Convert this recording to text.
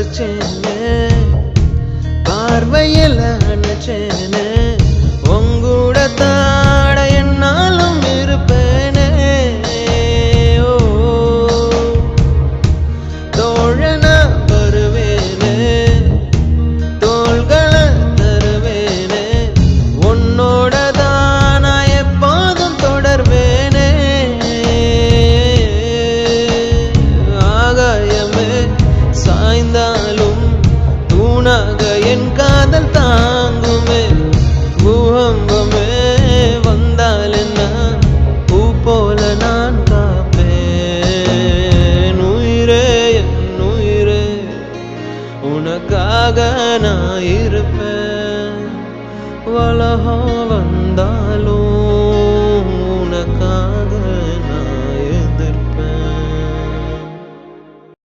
ரசிச்சேனே பார்வையில் நினைச்சேனே உங்கூட தாட என்னாலும் இருப்பேனே ஓ தோழனா வருவேனே தோள்களை தருவேனே உன்னோட தான் நான் எப்போதும் தொடர்வேனே ஆகாயமே சாய்ந்தாலும் தூணாக என் காதல் தாங்குமே பூகம்பமே வந்தால் என்ன பூ போல நான் காப்பேன் உயிரே என் உயிரே உனக்காக நான் இருப்பேன் வலஹோ